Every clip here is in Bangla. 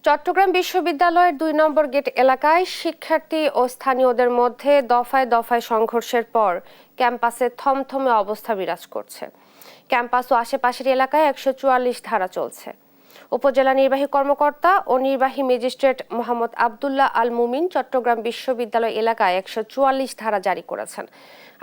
চট্টগ্রাম বিশ্ববিদ্যালয়ের ২ নম্বর গেট এলাকায় শিক্ষার্থী ও স্থানীয়দের মধ্যে দফায় দফায় সংঘর্ষের পর ক্যাম্পাসে থমথমে অবস্থা বিরাজ করছে। ক্যাম্পাস ও আশেপাশের এলাকায় ১৪৪ ধারা চলছে। উপজেলা নির্বাহী কর্মকর্তা ও নির্বাহী ম্যাজিস্ট্রেট মোহাম্মদ আবদুল্লাহ আল মুমিন চট্টগ্রাম বিশ্ববিদ্যালয় এলাকায় ১৪৪ ধারা জারি করেছেন।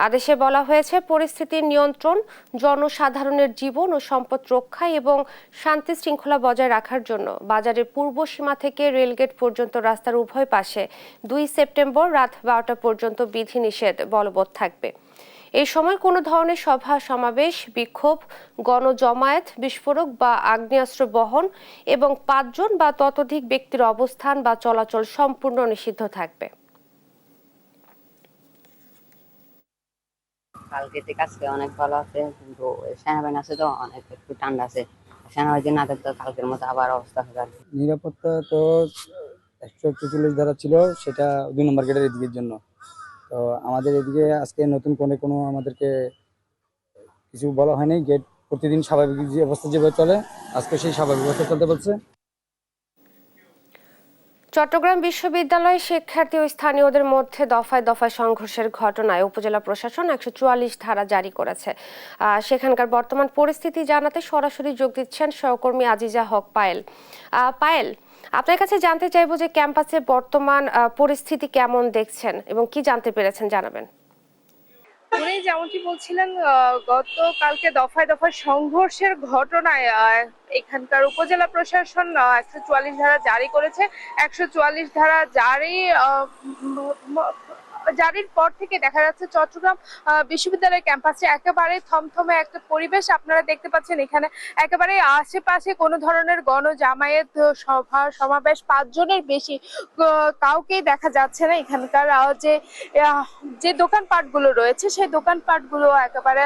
আদেশে বলা হয়েছে, পরিস্থিতির নিয়ন্ত্রণ, জনসাধারণের জীবন ও সম্পদ রক্ষা এবং শান্তি শৃঙ্খলা বজায় রাখার জন্য বাজারের পূর্ব সীমা থেকে রেলগেট পর্যন্ত রাস্তার উভয় পাশে ২ সেপ্টেম্বর রাত ১২টা পর্যন্ত বিধিনিষেধ বলবৎ থাকবে। এই সময় কোনো ধরনের সভা সমাবেশ, বিক্ষোভ, গণজমায়েত, বিস্ফোরক বা আগ্নেয়াস্ত্র বহন এবং ৫ জন বা ততোধিক ব্যক্তির অবস্থান বা চলাচল সম্পূর্ণ নিষিদ্ধ থাকবে। কালকে থেকে আজকে অনেক ভালো আছে, কিন্তু সেনাবাহিনী আছে তো অনেক একটু ঠান্ডা আছে। সেনাবাহিনী না থাকতো কালকের মতো আবার অবস্থা হবে। নিরাপত্তা তো ১৪৪ ধারা ছিল, সেটা ২ নম্বর গেটের এদিকের জন্য। তো আমাদের এদিকে আজকে নতুন কোনো আমাদেরকে কিছু বলা হয়নি। গেট প্রতিদিন স্বাভাবিক যে অবস্থা যেভাবে চলে, আজকে সেই স্বাভাবিক অবস্থা চলতে বলছে। চট্টগ্রাম বিশ্ববিদ্যালয়ে শিক্ষার্থী ও স্থানীয়দের মধ্যে দফায় দফায় সংঘর্ষের ঘটনায় উপজেলা প্রশাসন ১৪৪ ধারা জারি করেছে। সেখানকার বর্তমান পরিস্থিতি জানাতে সরাসরি যোগ দিচ্ছেন সহকর্মী আজিজা হক পায়েল। পায়েল, আপনার কাছে জানতে চাইবো যে ক্যাম্পাসে বর্তমান পরিস্থিতি কেমন দেখছেন এবং কি জানতে পেরেছেন জানাবেন। উনি যেমনটি বলছিলেন, গতকালকে দফায় দফায় সংঘর্ষের ঘটনায় এখানকার উপজেলা প্রশাসন ১৪৪ ধারা জারি করেছে। ১৪৪ ধারা জারির পর থেকে দেখা যাচ্ছে চট্টগ্রাম বিশ্ববিদ্যালয় ক্যাম্পাসে একেবারে থমথমে একটা পরিবেশ আপনারা দেখতে পাচ্ছেন। এখানে একেবারে আশেপাশে কোনো ধরনের গণজামায়াত, সভা সমাবেশ ৫ জনের বেশি কাউকেই দেখা যাচ্ছে না। এখানকার যে দোকানপাটগুলো রয়েছে সেই দোকানপাটগুলো একেবারে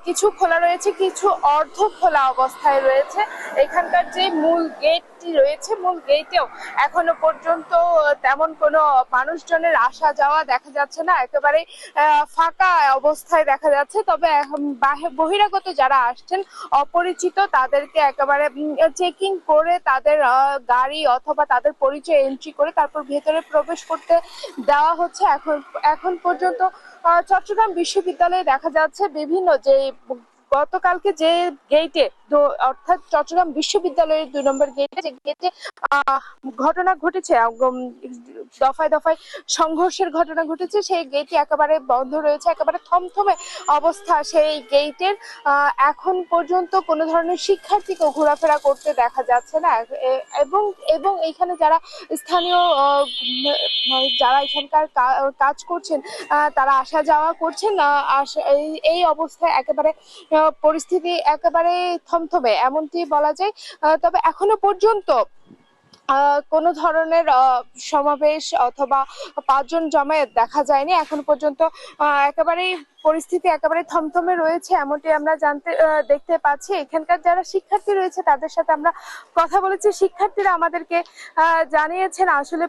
কিছু খোলা রয়েছে, কিছু অর্ধ খোলা অবস্থায় রয়েছে। এখানকার যে মূল গেটটি রয়েছে, মূল গেটেও এখনো পর্যন্ত তেমন কোনো মানুষজনের আসা যাওয়া দেখা যাচ্ছে না, একেবারে ফাঁকা অবস্থায় দেখা যাচ্ছে। তবে বহিরাগত যারা আসছেন অপরিচিত, তাদেরকে একেবারে চেকিং করে তাদের গাড়ি অথবা তাদের পরিচয় এন্ট্রি করে তারপর ভেতরে প্রবেশ করতে দেওয়া হচ্ছে। এখন পর্যন্ত চট্টগ্রাম বিশ্ববিদ্যালয়ে দেখা যাচ্ছে বিভিন্ন যে গতকালকে যে গেটে, অর্থাৎ চট্টগ্রাম বিশ্ববিদ্যালয়ের ২ নম্বর গেটে যে গেটে ঘটনা ঘটেছে, দফায় দফায় সংঘর্ষের ঘটনা ঘটেছে, সেই গেটটি একেবারে বন্ধ রয়েছে, একেবারে থমথমে অবস্থা সেই গেটের। এখন পর্যন্ত কোনো ধরনের শিক্ষার্থীকে ঘোরাফেরা করতে দেখা যাচ্ছে না। এবং এখানে যারা স্থানীয় যারা এখানকার কাজ করছেন, তারা আসা যাওয়া করছেন। এই অবস্থায় একেবারে পরিস্থিতি একেবারে থমথমে এমনটি বলা যায়। তবে এখনো পর্যন্ত কোনো ধরনের সমাবেশ অথবা ৫ জন জমায়েত দেখা যায়নি। এখন পর্যন্ত একেবারেই পরিস্থিতি একেবারে থমথমে রয়েছে, এমনটি আমরা দেখতে পাচ্ছি। এখানকার যারা শিক্ষার্থী রয়েছে তাদের সাথে আমরা কথা বলেছি। শিক্ষার্থীরা আমাদেরকে জানিয়েছেন আসলে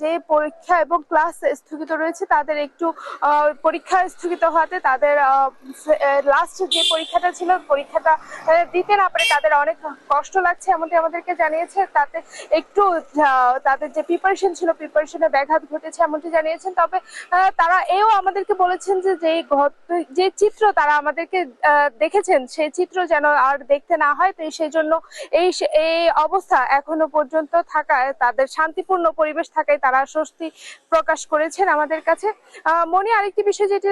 যে পরীক্ষা এবং ক্লাস স্থগিত রয়েছে, তাদের একটু পরীক্ষা স্থগিত হওয়াতে তাদের লাস্ট যে পরীক্ষাটা ছিল, পরীক্ষাটা দিতে না পারে তাদের অনেক কষ্ট লাগছে, এমনটি আমাদেরকে জানিয়েছে। তাতে একটু তাদের যে প্রিপারেশন ছিল, প্রিপারেশনে ব্যাঘাত ঘটেছে এমনটি জানিয়েছেন। তবে তারা এও আমাদেরকে বলেছেন যে চিত্র তারা আমাদেরকে দেখেছেন, সেই চিত্র যেন আর দেখতে না হয়। তো সেই জন্য এই অবস্থা এখনো পর্যন্ত থাকায়, তাদের শান্তিপূর্ণ পরিবেশ থাকায় তারা স্বস্তি প্রকাশ করেছেন আমাদের কাছে। মনে আরেকটি বিষয় যেটি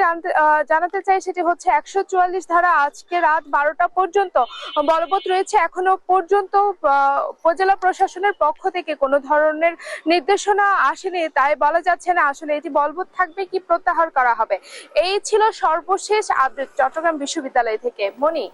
জানাতে চাই, সেটি হচ্ছে ১৪৪ ধারা আজকে রাত ১২টা পর্যন্ত বলবৎ রয়েছে। এখনো পর্যন্ত উপজেলা প্রশাসনের পক্ষ থেকে কোনো ধরনের নির্দেশনা আসেনি, তাই বলা যাচ্ছে না আসলে এটি বলবৎ থাকবে কি প্রত্যাহার করা হবে। এই ছিল সর্বশেষ আপডেট চট্টগ্রাম বিশ্ববিদ্যালয় থেকে। মনি।